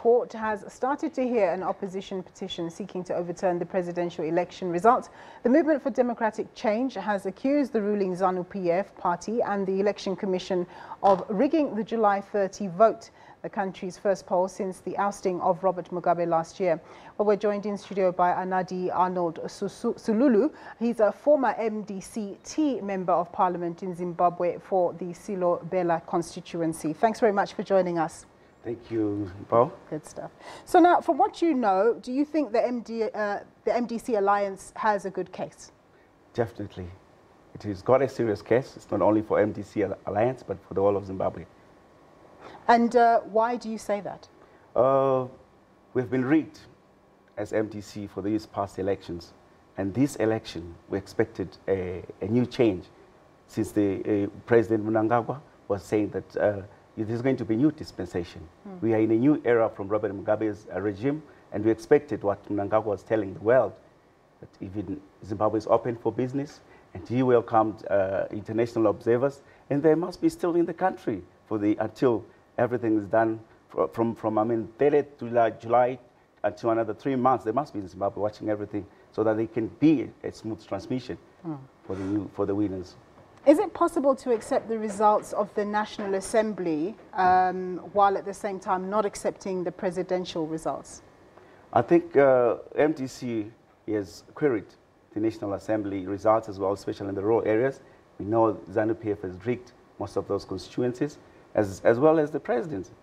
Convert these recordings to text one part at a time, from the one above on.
Court has started to hear an opposition petition seeking to overturn the presidential election results. The Movement for Democratic Change has accused the ruling ZANU-PF party and the Election Commission of rigging the July 30 vote, the country's first poll since the ousting of Robert Mugabe last year. Well, we're joined in studio by Anadi Arnold Sululu. He's a former MDC-T member of parliament in Zimbabwe for the Silobela Constituency. Thanks very much for joining us. Thank you, Paul. Good stuff. So now, from what you know, do you think the MDC alliance has a good case? Definitely. It has got a serious case. It's not only for MDC alliance, but for the whole of Zimbabwe. And why do you say that? We've been rigged as MDC for these past elections. And this election, we expected a new change since the President Mnangagwa was saying that there's going to be a new dispensation. We are in a new era from Robert Mugabe's regime, and we expected what Mnangagwa was telling the world, that even Zimbabwe is open for business, and he welcomed international observers, and they must be still in the country for until everything is done from 30th July until another 3 months. They must be in Zimbabwe watching everything so that they can be a smooth transmission for the winners. Is it possible to accept the results of the National Assembly while at the same time not accepting the presidential results? I think MDC has queried the National Assembly results as well, especially in the rural areas. We know ZANU-PF has rigged most of those constituencies, as well as the presidency.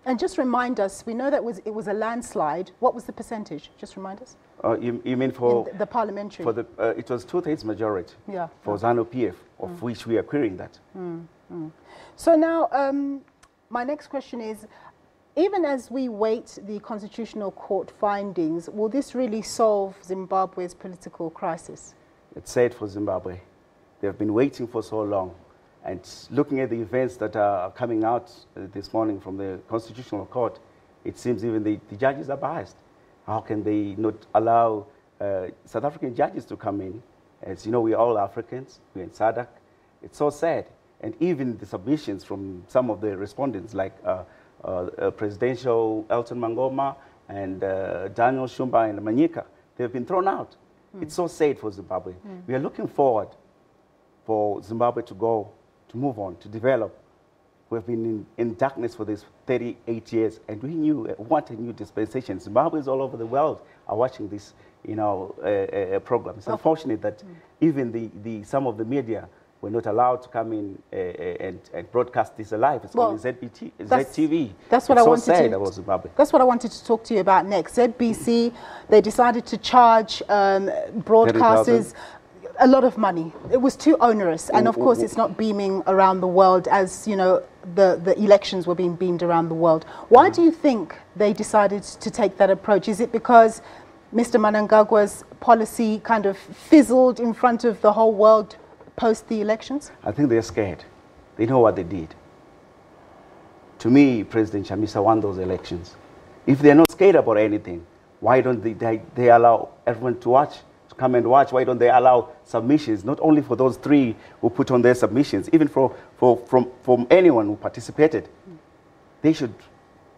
And just remind us, we know that it was a landslide. What was the percentage? Just remind us. You mean for the parliamentary? For it was 2/3 majority for ZANU-PF, of which we are querying that. So now, my next question is, even as we wait the Constitutional Court findings, will this really solve Zimbabwe's political crisis? It's sad for Zimbabwe. They've been waiting for so long. And looking at the events that are coming out this morning from the Constitutional Court, it seems even the judges are biased. How can they not allow South African judges to come in? As you know, we're all Africans, we're in SADC. It's so sad. And even the submissions from some of the respondents, like Presidential Elton Mangoma and Daniel Shumba and Manyika, they've been thrown out. It's so sad for Zimbabwe. We are looking forward for Zimbabwe to move on, to develop. We've been in darkness for these 38 years, and we want a new dispensation. Zimbabweans all over the world are watching this, program. It's unfortunate that even some of the media were not allowed to come in and broadcast this live. It's called ZTV. That's what That's what I wanted to talk to you about next. ZBC, they decided to charge broadcasters a lot of money. It was too onerous, and of course it's not beaming around the world as, you know, the elections were being beamed around the world. Why do you think they decided to take that approach? Is it because Mr. Mnangagwa's policy kind of fizzled in front of the whole world post the elections? I think they're scared. They know what they did. To me, President Chamisa won those elections. If they're not scared about anything, why don't they allow everyone to watch? Come and watch. Why don't they allow submissions, not only for those 3 who put on their submissions, even from anyone who participated? They should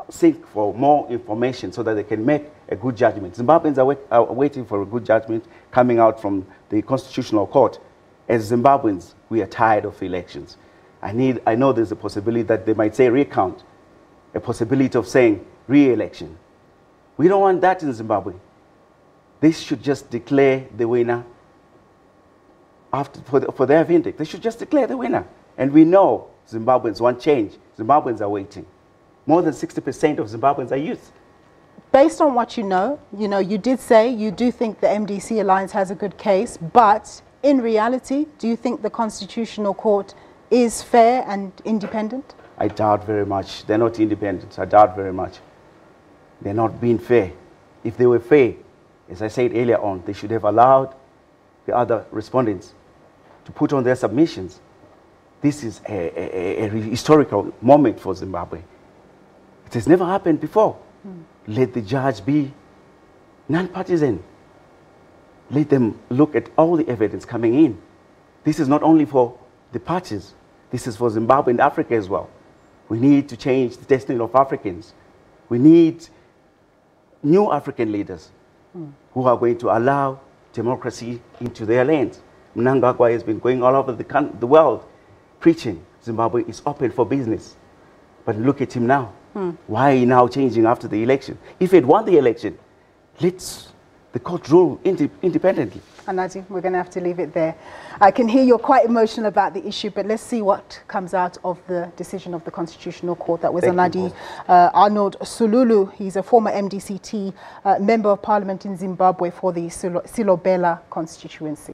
seek for more information so that they can make a good judgment. Zimbabweans are waiting for a good judgment coming out from the Constitutional Court. As Zimbabweans, we are tired of elections. I know there's a possibility that they might say recount, a possibility of saying re-election. We don't want that in Zimbabwe. They should just declare the winner for their vindict. They should just declare the winner. And we know Zimbabweans want change. Zimbabweans are waiting. More than 60% of Zimbabweans are youth. Based on what you know, you did say you do think the MDC alliance has a good case, but in reality, do you think the Constitutional Court is fair and independent? I doubt very much. They're not independent. I doubt very much. They're not being fair. If they were fair, as I said earlier on, they should have allowed the other respondents to put on their submissions. This is a historical moment for Zimbabwe. It has never happened before. Let the judge be non-partisan. Let them look at all the evidence coming in. This is not only for the parties. This is for Zimbabwe and Africa as well. We need to change the destiny of Africans. We need new African leaders who are going to allow democracy into their lands. Mnangagwa has been going all over the world preaching Zimbabwe is open for business. But look at him now. Why are you now changing after the election? If it won the election, let's the court rule independently. Anadi, we're going to have to leave it there. I can hear you're quite emotional about the issue, but let's see what comes out of the decision of the Constitutional Court. That was Anadi Arnold Sululu. He's a former MDC-T member of Parliament in Zimbabwe for the Silobela Constituency.